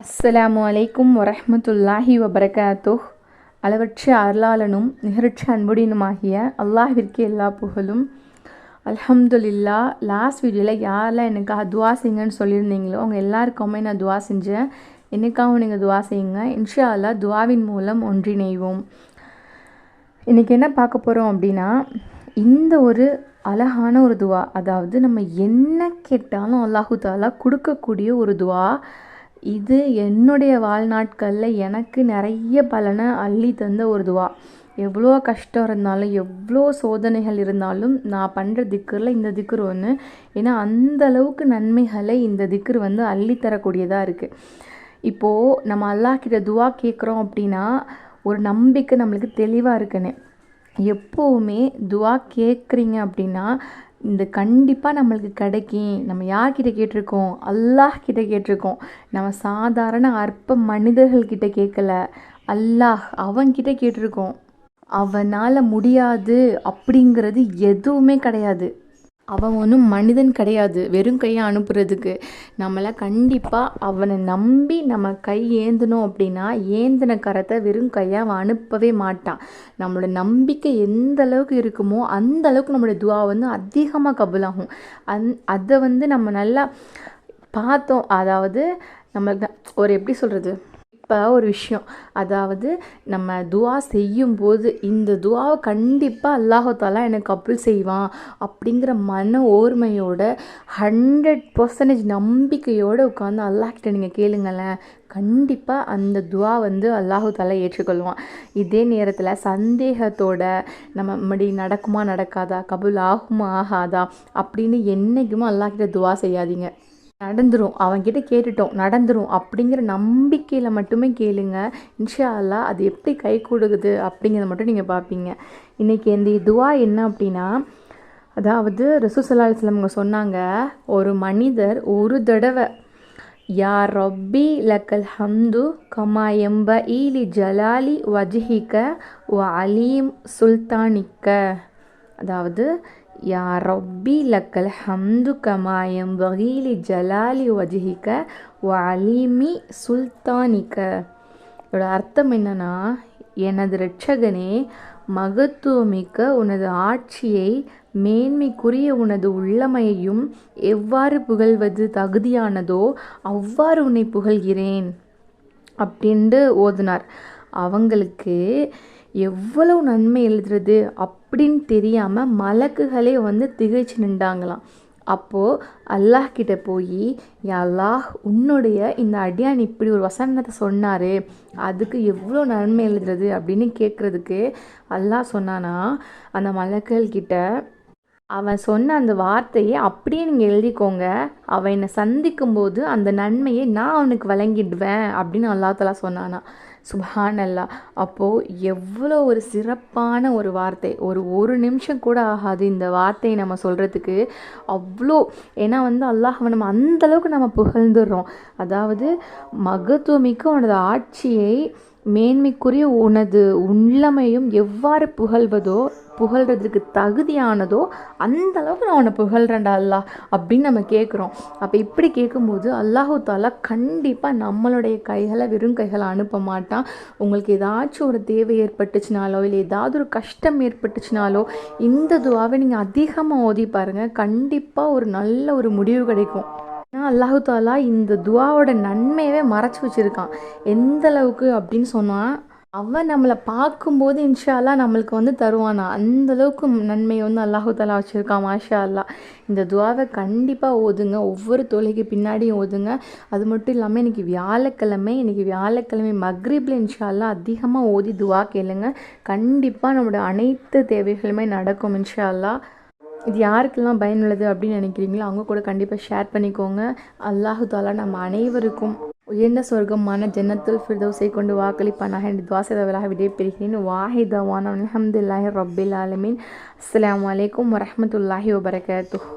அஸ்ஸலாமு அலைக்கும் வரஹ்மத்துல்லாஹி வபரகாத்துஹ். அளவற்ற அருளாளனும் நிகரற்ற அன்புடையனுமாகிய அல்லாஹ்விற்கு எல்லா புகழும். அல்ஹம்துலில்லா. லாஸ்ட் வீடியோவில் யாரெல்லாம் எனக்காக துவா செய்யுங்கன்னு சொல்லியிருந்தீங்களோ அவங்க எல்லாருக்குமே நான் துவா செஞ்சேன். எனக்காகவும் நீங்கள் துவா செய்யுங்க. இன்ஷா அல்லாஹ் துவாவின் மூலம் ஒன்றிணைவோம். இன்றைக்கி என்ன பார்க்க போகிறோம் அப்படின்னா, இந்த ஒரு அழகான ஒரு துவா, அதாவது நம்ம என்ன கேட்டாலும் அல்லாஹு தாலா கொடுக்கக்கூடிய ஒரு துவா. இது என்னுடைய வாழ்நாட்களில் எனக்கு நிறைய பலனை அள்ளி தந்த ஒரு துவா. எவ்வளோ கஷ்டம் இருந்தாலும் எவ்வளோ சோதனைகள் இருந்தாலும் நான் பண்ணுற திக்கரில் இந்த திக்ரு ஒன்று. ஏன்னா அந்த அளவுக்கு நன்மைகளை இந்த திக்ரு அள்ளித்தரக்கூடியதாக இருக்குது. இப்போது நம்ம அல்லாஹ்கிட்ட துவா கேட்குறோம் அப்படின்னா ஒரு நம்பிக்கை நம்மளுக்கு தெளிவாக இருக்குன்னு. எப்போவுமே துவா கேட்குறீங்க அப்படின்னா இந்த கண்டிப்பாக நம்மளுக்கு கிடைக்கும். நம்ம யார்கிட்ட கேட்டிருக்கோம்? அல்லாஹ் கிட்ட கேட்டிருக்கோம். நம்ம சாதாரண அற்ப மனிதர்கள்கிட்ட கேட்கல, அல்லாஹ் அவன்கிட்ட கேட்டிருக்கோம். அவனால் முடியாது அப்படிங்கிறது எதுவுமே கிடையாது. அவன் ஒன்றும் மனிதன் கிடையாது வெறும் கையை அனுப்புறதுக்கு. நம்மளை கண்டிப்பாக அவனை நம்பி நம்ம கை ஏந்தணும் அப்படின்னா ஏந்தின கரத்தை வெறும் கையை அவன் அனுப்பவே மாட்டான். நம்மளோட நம்பிக்கை எந்த அளவுக்கு இருக்குமோ அந்த அளவுக்கு நம்மளோட துவா அதிகமாக கபூலாகும். அதை நம்ம நல்லா பார்த்தோம். அதாவது நம்மளுக்கு ஒரு எப்படி சொல்கிறது, இப்போ ஒரு விஷயம், அதாவது நம்ம துவா செய்யும்போது இந்த துவாவை கண்டிப்பாக அல்லாஹு தாலா எனக்கு கபூல் செய்வான் அப்படிங்கிற மன ஓர்மையோட 100% நம்பிக்கையோடு உட்காந்து அல்லாஹ்கிட்ட நீங்கள் கேளுங்களேன். கண்டிப்பாக அந்த துவா அல்லாஹு தாலா ஏற்றுக்கொள்வான். இதே நேரத்தில் சந்தேகத்தோட நம்ம நடக்குமா நடக்காதா, கபூல் ஆகுமா ஆகாதா அப்படின்னு என்றைக்குமே அல்லாஹ்கிட்ட துவா செய்யாதீங்க. நடந்துடும், அவன்கிட்ட கேட்டுட்டோம் நடந்துடும் அப்படிங்கிற நம்பிக்கையில் மட்டுமே கேளுங்க. இன்ஷா அல்லாஹ் அது எப்படி கை கொடுக்குது அப்படிங்கிறத மட்டும் நீங்கள் பார்ப்பீங்க. இன்றைக்கி இந்த துவா என்ன அப்படின்னா, அதாவது ரசூல் ஸல்லல்லாஹு அலைஹி வஸல்லம் சொன்னாங்க, ஒரு மனிதர் ஒரு தடவை யா ரப்பி லக்கல் ஹம்து கமா எம்ப ஈலி ஜலாலி வஜ்ஹிக வ அலீம் சுல்தானிக்க, அதாவது யா ரப்பி லக்கல் ஹம்து கமா யம்பகி லி ஜலாலி வஜ்ஹிக வ அலீமி சுல்தானிக்க. இதோட அர்த்தம் என்னன்னா, எனது இரட்சகனே, மகத்துவமிக்க உனது ஆட்சியை மேன்மைக்குரிய உனது உள்ளமையையும் எவ்வாறு புகழ்வது தகுதியானதோ அவ்வாறு உன்னை புகழ்கிறேன் அப்படின்ட்டு ஓதுனார். அவங்களுக்கு எவ்வளவு நன்மை எழுதுறது அப்படின்னு தெரியாமல் மலக்குகளே திகைச்சு நின்றாங்களாம். அப்போது அல்லாஹ் கிட்ட போய், யா அல்லாஹ், உன்னுடைய இந்த அடியான் இப்படி ஒரு வசனத்தை சொன்னார், அதுக்கு எவ்வளோ நன்மை எழுதுறது அப்படின்னு கேட்குறதுக்கு அல்லாஹ் சொன்னானா, அந்த மலக்குகள்கிட்ட அவன் சொன்ன அந்த வார்த்தையை அப்படியே நீங்கள் எழுதிக்கோங்க, அவன் என்னை சந்திக்கும்போது அந்த நன்மையை நான் அவனுக்கு வழங்கிடுவேன் அப்படின்னு அல்லா தஆலா சொன்னானா. சுப்ஹான் அல்லாஹ். அப்போது எவ்வளோ ஒரு சிறப்பான ஒரு வார்த்தை. ஒரு நிமிஷம் கூட ஆகாது இந்த வார்த்தையை நம்ம சொல்கிறதுக்கு. அவ்வளோ, ஏன்னா அல்லாஹ்வை நம்ம அந்தளவுக்கு நம்ம புகழ்ந்துடுறோம். அதாவது மகத்துவமிக்க உனது ஆட்சியை மேன்மைக்குரிய உனது உள்ளமையும் எவ்வாறு புகழ்கிறதுக்கு தகுதியானதோ அந்த அளவுக்கு நான் உன்னை புகழ்கிறேன்டா அல்லாஹ் அப்படின்னு நம்ம கேட்குறோம். அப்போ இப்படி கேட்கும்போது அல்லாஹு தாலா கண்டிப்பாக நம்மளுடைய கைகளை வெறும் கைகளை அனுப்ப மாட்டான். உங்களுக்கு ஏதாச்சும் ஒரு தேவை ஏற்பட்டுச்சுனாலோ இல்லை ஏதாவது ஒரு கஷ்டம் ஏற்பட்டுச்சுனாலோ இந்த துவாவை நீங்கள் அதிகமாக ஓதி பாருங்கள். கண்டிப்பாக ஒரு நல்ல ஒரு முடிவு கிடைக்கும். ஏன்னா அல்லாஹு தாலா இந்த துவாவோட நன்மையவே மறைச்சி வச்சுருக்கான். எந்த அளவுக்கு அப்படின்னு சொன்னால், அவன் நம்மளை பார்க்கும்போது இன்ஷா அல்லாஹ் நம்மளுக்கு தருவானா. அந்தளவுக்கு நன்மையை அல்லாஹு தாலா வச்சுருக்கான். மாஷா அல்லாஹ். இந்த துவாவை கண்டிப்பாக ஓதுங்க. ஒவ்வொரு தொழுகைக்கு பின்னாடியும் ஓதுங்க. அது மட்டும் இல்லாமல் இன்றைக்கி வியாழக்கிழமை மக்ரிபில் இன்ஷா அல்லாஹ் அதிகமாக ஓதி துவா கேளுங்க. கண்டிப்பாக நம்மளோட அனைத்து தேவைகளுமே நடக்கும் இன்ஷா அல்லாஹ். இது யாருக்கெல்லாம் பயனுள்ளது அப்படின்னு நினைக்கிறீங்களோ அவங்க கூட கண்டிப்பாக ஷேர் பண்ணிக்கோங்க. அல்லாஹு தாலா நம்ம அனைவருக்கும் உயர்ந்த சொர்க்கமான ஜன்னத்துல் ஃபிர்தௌஸை கொண்டு வாக்களிப்பானாக என்று துவா செய்தவர்களாக விடைபெறுகிறேன். வாஹிதவான அல்ஹம்துலில்லாஹி ரப்பில் ஆலமீன். அஸ்ஸலாமு அலைக்கும் வரஹ்மத்துல்லாஹி வபரகாத்துஹ்.